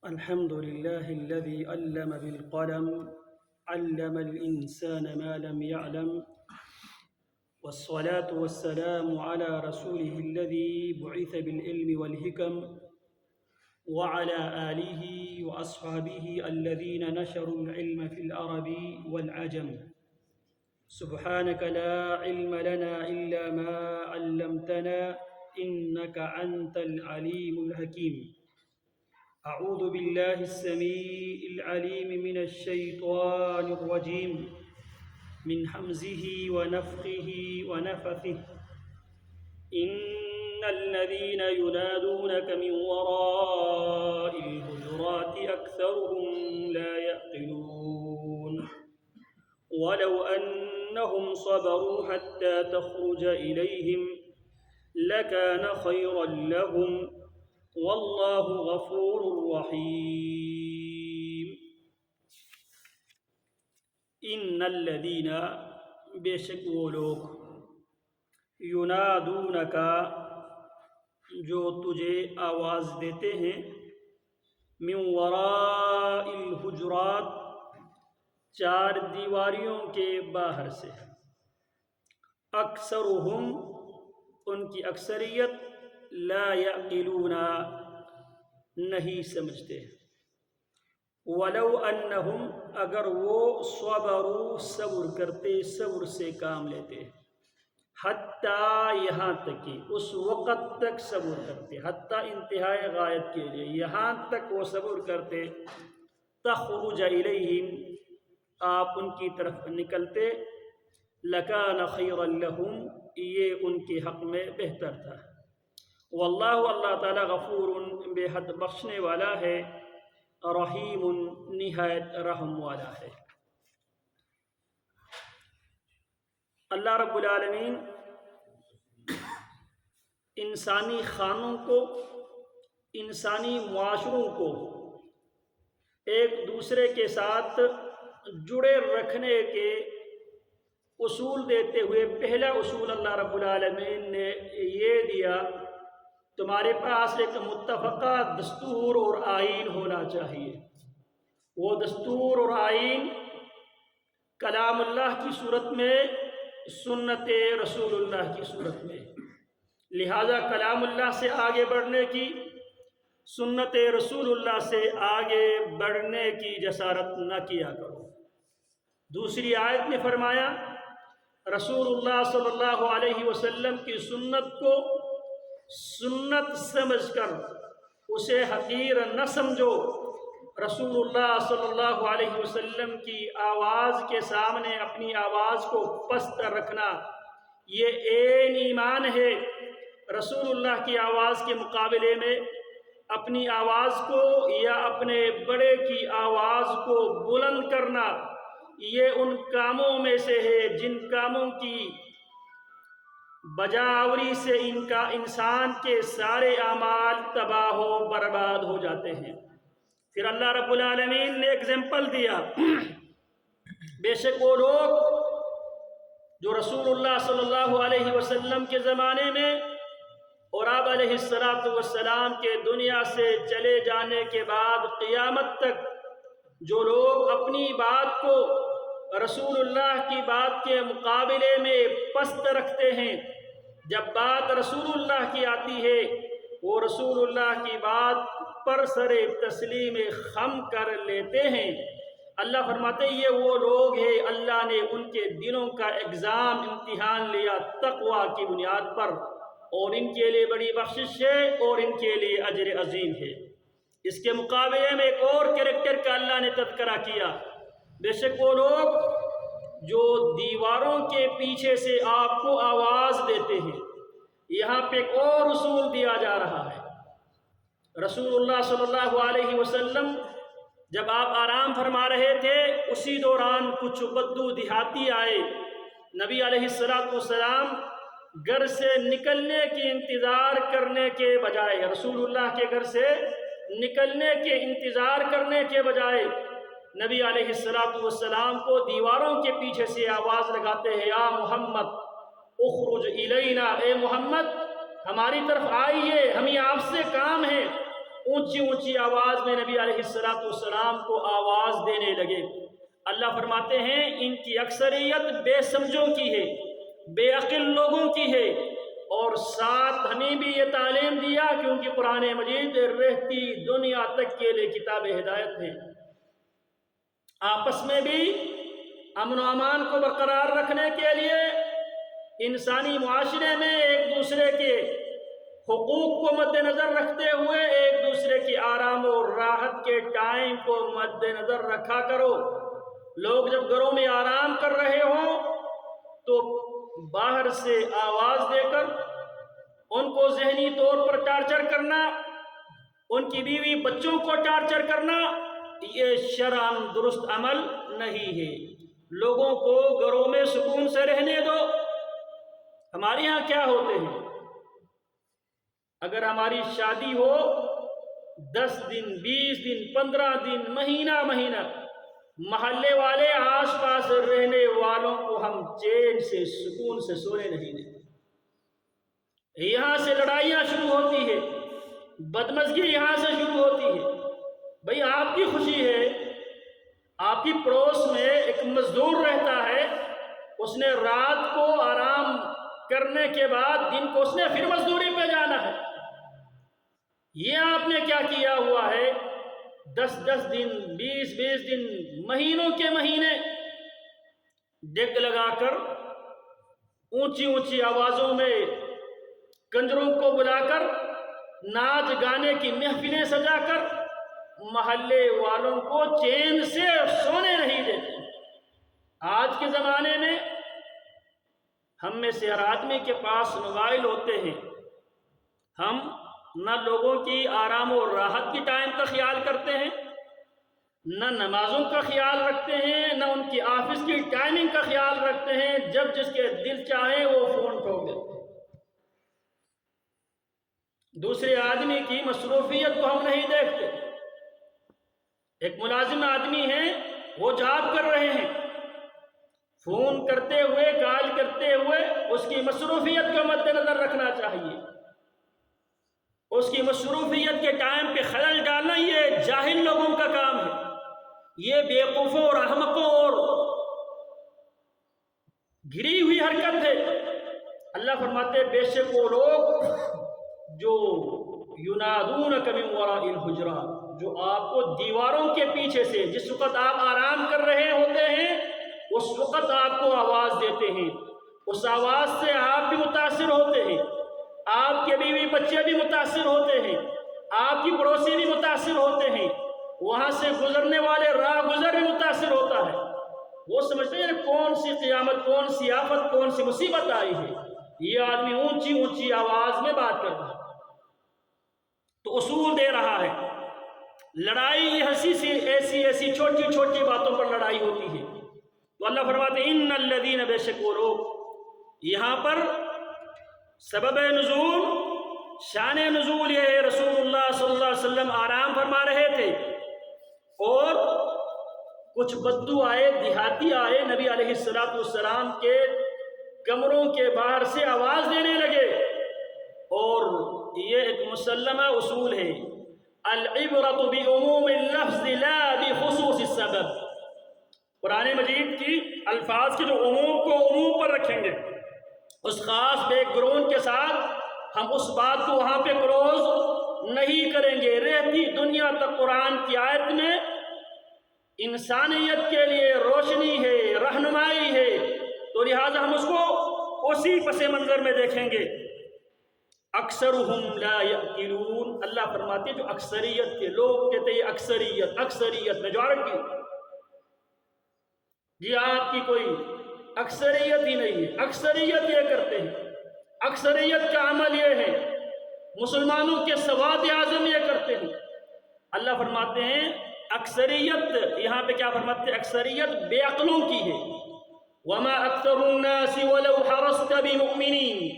الحمد لله الذي علم بالقلم علم الإنسان ما لم يعلم والصلاة والسلام على رسوله الذي بعث بالعلم والحكم وعلى آله وأصحابه الذين نشروا العلم في العرب والعجم. سبحانك لا علم لنا إلا ما علمتنا إنك أنت العليم الحكيم. أعوذ بالله السميع العليم من الشيطان الرجيم من همزه ونفخه ونفثه. إن الذين ينادونك من وراء الحجرات أكثرهم لا يعقلون ولو أنهم صبروا حتى تخرج إليهم لكان خيرا لهم واللہ غفور رحیم. ان الذین بے شک وہ لوگ ینادونک جو تجھے آواز دیتے ہیں من وراء الحجرات چار دیواریوں کے باہر سے. اکثرہم ان کی اکثریت لا یعقلون نہیں سمجھتے. ولو انہم اگر وہ صبروا صبر کرتے صبر سے کام لیتے حتیٰ یہاں تک کہ اس وقت تک صبر کرتے حتیٰ انتہائی غایت کے لیے یہاں تک وہ صبر کرتے تخرج الیہم آپ ان کی طرف نکلتے لکان خیرا لہم یہ ان کے حق میں بہتر تھا. واللہ اللہ تعالیٰ غفور بے حد بخشنے والا ہے رحیم نہایت رحم والا ہے. اللہ رب العالمین انسانی خانوں کو انسانی معاشروں کو ایک دوسرے کے ساتھ جڑے رکھنے کے اصول دیتے ہوئے پہلا اصول اللہ رب العالمین نے یہ دیا تمہارے پاس ایک متفقہ دستور اور آئین ہونا چاہیے. وہ دستور اور آئین کلام اللہ کی صورت میں سنت رسول اللہ کی صورت میں. لہذا کلام اللہ سے آگے بڑھنے کی سنت رسول اللہ سے آگے بڑھنے کی جسارت نہ کیا کرو. دوسری آیت میں فرمایا رسول اللہ صلی اللہ علیہ وسلم کی سنت کو سنت سمجھ کر اسے حقیر نہ سمجھو. رسول اللہ صلی اللہ علیہ وسلم کی آواز کے سامنے اپنی آواز کو پست رکھنا یہ عین ایمان ہے. رسول اللہ کی آواز کے مقابلے میں اپنی آواز کو یا اپنے بڑے کی آواز کو بلند کرنا یہ ان کاموں میں سے ہے جن کاموں کی بجاوری سے انسان کے سارے اعمال تباہ و برباد ہو جاتے ہیں. پھر اللہ رب العالمین نے ایگزامپل دیا بے شک وہ لوگ جو رسول اللہ صلی اللہ علیہ وسلم کے زمانے میں اور آپ علیہ السلام کے دنیا سے چلے جانے کے بعد قیامت تک جو لوگ اپنی بات کو رسول اللہ کی بات کے مقابلے میں پست رکھتے ہیں جب بات رسول اللہ کی آتی ہے وہ رسول اللہ کی بات پر سر تسلیم خم کر لیتے ہیں. اللہ فرماتے ہیں یہ وہ لوگ ہیں اللہ نے ان کے دلوں کا ایگزام امتحان لیا تقوی کی بنیاد پر اور ان کے لیے بڑی بخشش ہے اور ان کے لیے اجر عظیم ہے. اس کے مقابلے میں ایک اور کریکٹر کا اللہ نے تذکرہ کیا بے شک وہ لوگ جو دیواروں کے پیچھے سے آپ کو آواز دیتے ہیں. یہاں پہ ایک اور اصول دیا جا رہا ہے. رسول اللہ صلی اللہ علیہ وسلم جب آپ آرام فرما رہے تھے اسی دوران کچھ بدو دیہاتی آئے. نبی علیہ السلام گھر سے نکلنے کے انتظار کرنے کے بجائے رسول اللہ کے گھر سے نکلنے کے انتظار کرنے کے بجائے نبی علیہ السلام کو دیواروں کے پیچھے سے آواز لگاتے ہیں یا محمد اخرج الینا، اے محمد ہماری طرف آئیے، ہمیں آپ سے کام ہے. اونچی اونچی آواز میں نبی علیہ السلام کو آواز دینے لگے۔ اللہ فرماتے ہیں ان کی اکثریت بے سمجھوں کی ہے، بے عقل لوگوں کی ہے، اور ساتھ ہمیں بھی یہ تعلیم دیا کہ ان کی قرآن مجید رہتی دنیا تک کے لیے کتاب ہدایت ہے۔ آپس میں بھی امن و امان کو برقرار رکھنے کے لیے انسانی معاشرے میں ایک دوسرے کے حقوق کو مد نظر رکھتے ہوئے ایک دوسرے کی آرام و راحت کے ٹائم کو مد نظر رکھا کرو۔ لوگ جب گھروں میں آرام کر رہے ہوں تو باہر سے آواز دے کر ان کو ذہنی طور پر ٹارچر کرنا، ان کی بیوی بچوں کو ٹارچر کرنا، یہ شرعاً درست عمل نہیں ہے۔ لوگوں کو گھروں میں سکون سے رہنے دو۔ ہمارے ہاں کیا ہوتے ہیں، اگر ہماری شادی ہو 10 دن 20 دن 15 دن مہینہ محلے والے آس پاس رہنے والوں کو ہم چین سے سکون سے سونے نہیں دیتے۔ یہاں سے لڑائیاں شروع ہوتی ہے، بدمزگی یہاں سے شروع ہوتی ہے۔ بھئی آپ کی خوشی ہے، آپ کی پڑوس میں ایک مزدور رہتا ہے، اس نے رات کو آرام کرنے کے بعد دن کو اس نے پھر مزدوری پہ جانا ہے۔ یہ آپ نے کیا کیا ہوا ہے، 10 دن 20 دن مہینوں کے مہینے ڈیگ لگا کر اونچی اونچی آوازوں میں کنجروں کو بلا کر ناچ گانے کی محفلیں سجا کر محلے والوں کو چین سے سونے نہیں دیتے۔ آج کے زمانے میں ہم میں سے ہر آدمی کے پاس موبائل ہوتے ہیں، ہم نہ لوگوں کی آرام و راحت کی ٹائم کا خیال کرتے ہیں، نہ نمازوں کا خیال رکھتے ہیں، نہ ان کی آفس کی ٹائمنگ کا خیال رکھتے ہیں۔ جب جس کے دل چاہے وہ فون ٹھوک دیتے ہیں۔ دوسرے آدمی کی مصروفیت کو ہم نہیں دیکھتے۔ ایک ملازم آدمی ہے، وہ جاب کر رہے ہیں، فون کرتے ہوئے کال کرتے ہوئے اس کی مصروفیت کو مد نظر رکھنا چاہیے۔ اس کی مصروفیت کے ٹائم پہ خلل ڈالنا یہ جاہل لوگوں کا کام ہے، یہ بیوقوفوں اور احمقوں اور گری ہوئی حرکت ہے۔ اللہ فرماتے بے شک وہ لوگ جو ینادونک من وراء الحجرات، جو آپ کو دیواروں کے پیچھے سے جس وقت آپ آرام کر رہے ہوتے ہیں اس وقت آپ کو آواز دیتے ہیں، اس آواز سے آپ بھی متاثر ہوتے ہیں، آپ کے بیوی بچے بھی متاثر ہوتے ہیں، آپ کی پڑوسی بھی متاثر ہوتے ہیں، وہاں سے گزرنے والے راہ گزر بھی متاثر ہوتا ہے۔ وہ سمجھتے ہیں کون سی قیامت، کون سی آفت، کون سی مصیبت آئی ہے، یہ آدمی اونچی اونچی آواز میں بات کرتا ہے تو اصول دے رہا ہے۔ لڑائی یہ ہنسی سی ایسی چھوٹی چھوٹی باتوں پر لڑائی ہوتی ہے۔ تو اللہ فرماتے ہیں ان الذین، بے شک وہ لوگ، یہاں پر سبب نزول، شان نزول یہ ہے رسول اللہ صلی اللہ علیہ وسلم آرام فرما رہے تھے اور کچھ بدو آئے، دیہاتی آئے، نبی علیہ السلام کے کمروں کے باہر سے آواز دینے لگے۔ اور یہ ایک مسلمہ اصول ہے، العبرۃ بعموم اللفظ لا بخصوص السبب۔ قرآن مجید کی الفاظ کے جو عموم کو عموم پر رکھیں گے، اس خاص بیک گراؤنڈ کے ساتھ ہم اس بات کو وہاں پہ کلوز نہیں کریں گے۔ رہتی دنیا تک قرآن کی آیت میں انسانیت کے لیے روشنی ہے، رہنمائی ہے، تو لہٰذا ہم اس کو اسی پس منظر میں دیکھیں گے۔ اکثرہم لا یعقلون، اللہ فرماتے ہیں جو اکثریت کے لوگ کہتے ہیں اکثریت میجورٹی، یہ آپ کی کوئی اکثریت ہی نہیں ہے، اکثریت یہ کرتے ہیں، اکثریت کا عمل یہ ہے، مسلمانوں کے سواد اعظم یہ کرتے ہیں۔ اللہ فرماتے ہیں اکثریت، یہاں پہ کیا فرماتے ہیں، اکثریت بے عقلوں کی ہے۔ وما اکثر الناس ولو حرصت بمؤمنین،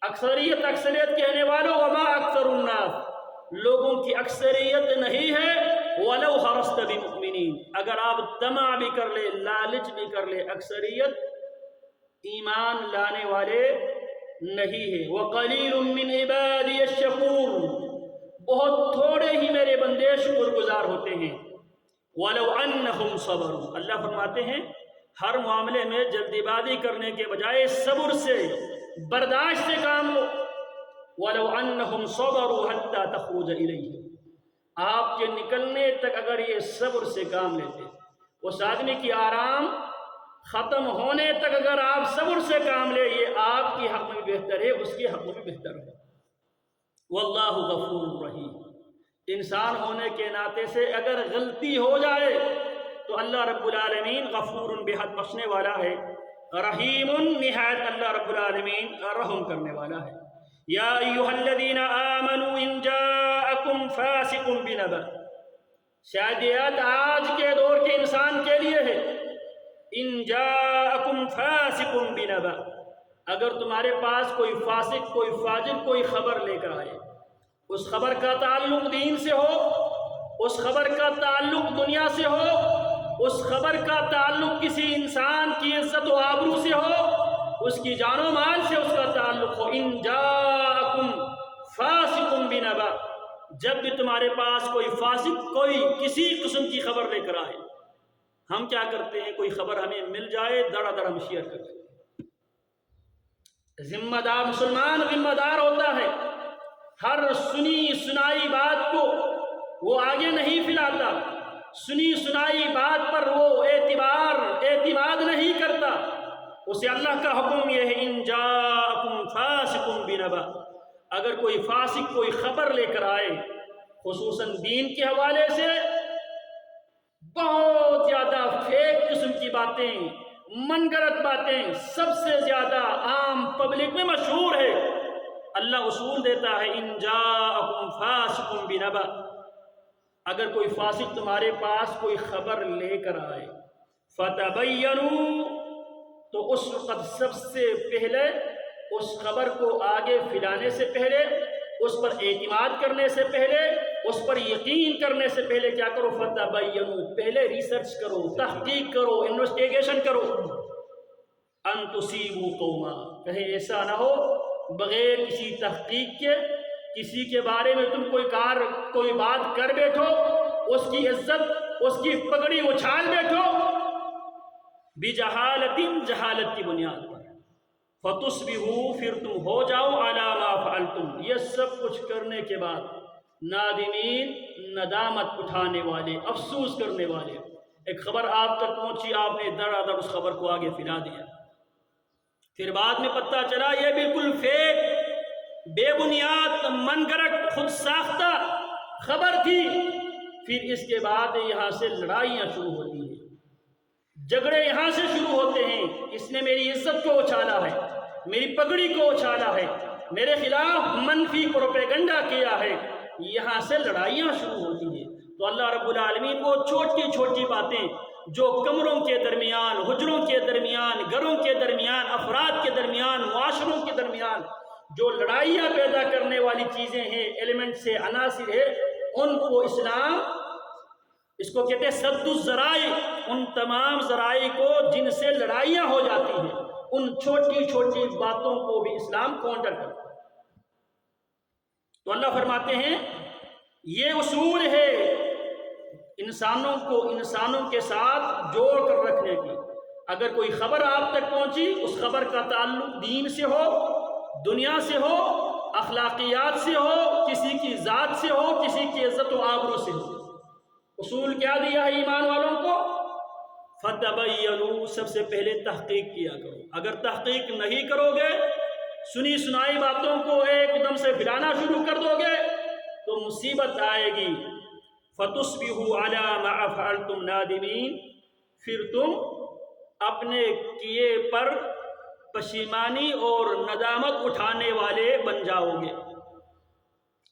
اکثریت کہنے والوں، وما اکثر الناس، لوگوں کی اکثریت نہیں ہے، ولو حرصت بمؤمنین، اگر آپ طمع بھی کر لے، لالچ بھی کر لے، اکثریت ایمان لانے والے نہیں ہے۔ وقلیل من عبادی الشکور، بہت تھوڑے ہی میرے بندے شکر گزار ہوتے ہیں۔ وَلَوْ أَنَّهُمْ صَبَرُوا، اللہ فرماتے ہیں ہر معاملے میں جلدی بازی کرنے کے بجائے صبر سے، برداشت سے کام لو۔ وَلَوْ أَنَّهُمْ صَبَرُوا حَتَّى تَخْرُجَ إِلَيْهِمْ، آپ کے نکلنے تک اگر یہ صبر سے کام لیتے، اس آدمی کی آرام ختم ہونے تک اگر آپ صبر سے کام لے، یہ آپ کی حق میں بھی بہتر ہے، اس کے حق میں بھی بہتر ہے۔ واللہ غفور رحیم، انسان ہونے کے ناطے سے اگر غلطی ہو جائے تو اللہ رب العالمین غفور بے حد بخشنے والا ہے، رحیم نہایت اللہ رب العالمین رحم کرنے والا ہے۔ یا ایھا الذین آمنوا ان جاءکم فاسق بنبأ، شاید یہ آج کے دور کے انسان کے لیے ہے۔ ان جاءکم فاسق بنبأ، اگر تمہارے پاس کوئی فاسق، کوئی فاجر کوئی خبر لے کر آئے، اس خبر کا تعلق دین سے ہو، اس خبر کا تعلق دنیا سے ہو، اس خبر کا تعلق کسی انسان کی عزت و آبرو سے ہو، اس کی جان و مال سے اس کا تعلق ہو۔ ان جاءکم فاسق بنبأ، جب بھی تمہارے پاس کوئی فاسق کوئی کسی قسم کی خبر لے کر آئے، ہم کیا کرتے ہیں؟ کوئی خبر ہمیں مل جائے دڑا دڑا ہم شیئر کرتے ہیں۔ ذمہ دار مسلمان ذمہ دار ہوتا ہے، ہر سنی سنائی بات کو وہ آگے نہیں پھیلاتا، سنی سنائی بات پر وہ اعتماد نہیں کرتا۔ اسے اللہ کا حکم یہ ہے ان جاءکم فاسق بنبأ، اگر کوئی فاسق کوئی خبر لے کر آئے، خصوصاً دین کے حوالے سے بہت زیادہ فیک قسم کی باتیں، من گڑت باتیں سب سے زیادہ عام پبلک میں مشہور ہے، اللہ اصول دیتا ہے ان جاءکم فاسق بنبأ، اگر کوئی فاسق تمہارے پاس کوئی خبر لے کر آئے، فتبینوا، تو اس وقت سب سے پہلے اس خبر کو آگے پھیلانے سے پہلے، اس پر اعتماد کرنے سے پہلے، اس پر یقین کرنے سے پہلے کیا کرو؟ فتبینوا، پہلے ریسرچ کرو، تحقیق کرو، انویسٹیگیشن کرو۔ ان تصیبوا قوما، کہیں ایسا نہ ہو بغیر کسی تحقیق کے کسی کے بارے میں تم کوئی بات کر بیٹھو، اس کی عزت اس کی پگڑی اچھال بیٹھو بجہالت، جہالت کی بنیاد پر، فتصبحوا، پھر تم ہو جاؤ علی ما فعلتم، یہ سب کچھ کرنے کے بعد نادمین، ندامت اٹھانے والے، افسوس کرنے والے۔ ایک خبر آپ تک پہنچی، آپ نے دڑا دڑ اس خبر کو آگے پھیلا دیا، پھر بعد میں پتہ چلا یہ بالکل فیک، بے بنیاد، من گھڑت، خود ساختہ خبر تھی۔ پھر اس کے بعد یہاں سے لڑائیاں شروع ہوتی ہیں، جھگڑے یہاں سے شروع ہوتے ہیں، اس نے میری عزت کو اچھالا ہے، میری پگڑی کو اچھالا ہے، میرے خلاف منفی پروپیگنڈا کیا ہے، یہاں سے لڑائیاں شروع ہوتی ہیں۔ تو اللہ رب العالمین وہ چھوٹی چھوٹی باتیں جو کمروں کے درمیان، حجروں کے درمیان، گھروں کے درمیان، افراد کے درمیان، معاشروں کے درمیان جو لڑائیاں پیدا کرنے والی چیزیں ہیں، ایلیمنٹس ہیں، عناصر ہے، ان کو اسلام اس کو کہتے ہیں سد الذرائع، ان تمام ذرائع کو جن سے لڑائیاں ہو جاتی ہیں، ان چھوٹی چھوٹی باتوں کو بھی اسلام کاؤنٹر کرتا ہے۔ تو اللہ فرماتے ہیں یہ اصول ہے انسانوں کو انسانوں کے ساتھ جوڑ کر رکھنے کی۔ اگر کوئی خبر آپ تک پہنچی، اس خبر کا تعلق دین سے ہو، دنیا سے ہو، اخلاقیات سے ہو، کسی کی ذات سے ہو، کسی کی عزت و آبرو سے ہو، اصول کیا دیا ہے ایمان والوں کو؟ فتبینوا، سب سے پہلے تحقیق کیا کرو۔ اگر تحقیق نہیں کرو گے، سنی سنائی باتوں کو ایک دم سے پھیلانا شروع کر دو گے تو مصیبت آئے گی۔ فتصبحوا علی ما فعلتم نادمین، پھر تم اپنے کیے پر پشیمانی اور ندامت اٹھانے والے بن جاؤ گے۔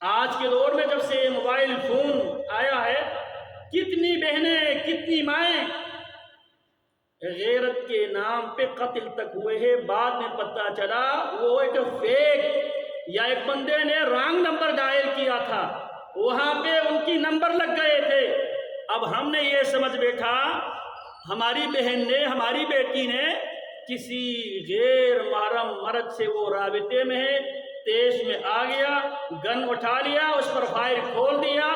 آج کے دور میں جب سے موبائل فون آیا ہے، کتنی بہنیں، کتنی مائیں غیرت کے نام پہ قتل تک ہوئے ہیں۔ بعد میں پتہ چلا وہ ایک فیک یا ایک بندے نے رانگ نمبر ڈائل کیا تھا، وہاں پہ ان کی نمبر لگ گئے تھے۔ اب ہم نے یہ سمجھ بیٹھا ہماری بہن نے، ہماری بیٹی نے کسی غیر محرم مرد سے وہ رابطے میں ہے، تیش میں آ گیا، گن اٹھا لیا، اس پر فائر کھول دیا،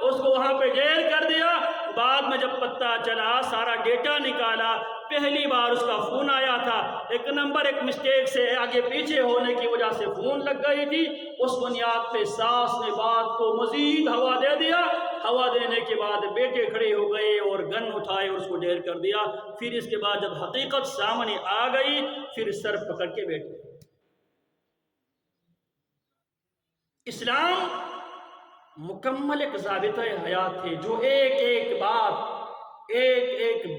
اس کو وہاں پہ ڈھیر کر دیا۔ بعد میں جب پتہ چلا، سارا ڈیٹا نکالا، پہلی بار اس کا فون آیا تھا، ایک مسٹیک سے آگے پیچھے ہونے کی وجہ سے فون لگ گئی تھی، اس بنیاد پہ ساس نے بات کو مزید ہوا دے دیا۔ ہوا دینے کے بعد بیٹے کھڑے ہو گئے اور گن اٹھائے اور اس کو ڈھیر کر دیا۔ پھر اس کے بعد جب حقیقت سامنے آ گئی، پھر سر پکڑ کے بیٹھے۔ اسلام مکمل ایک ضابطۂ حیات ہے جو ایک ایک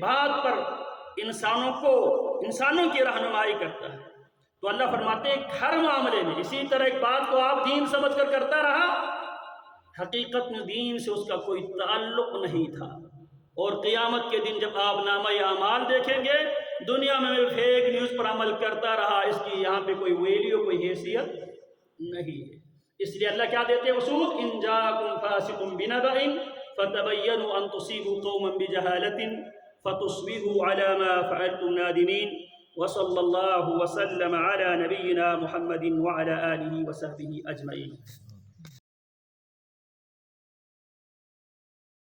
بات پر انسانوں کی رہنمائی کرتا ہے۔ تو اللہ فرماتے ہیں ہر معاملے میں اسی طرح ایک بات کو آپ دین سمجھ کر کرتا رہا، حقیقت میں دین سے اس کا کوئی تعلق نہیں تھا، اور قیامت کے دن جب آپ نامہ اعمال دیکھیں گے، دنیا میں فیک نیوز پر عمل کرتا رہا، اس کی یہاں پہ کوئی ویلیو، کوئی حیثیت نہیں ہے۔ اس لیے اللہ کیا دیتے ہیں اصول، ان جاءکم فاسق بنبأ فتبینوا ان تصیبوا قوما بجہالۃ فتصبحوا علی ما فعلتم نادمین، وصلی اللہ وسلم علی نبینا محمد وعلی آلہ وصحبہ اجمعین۔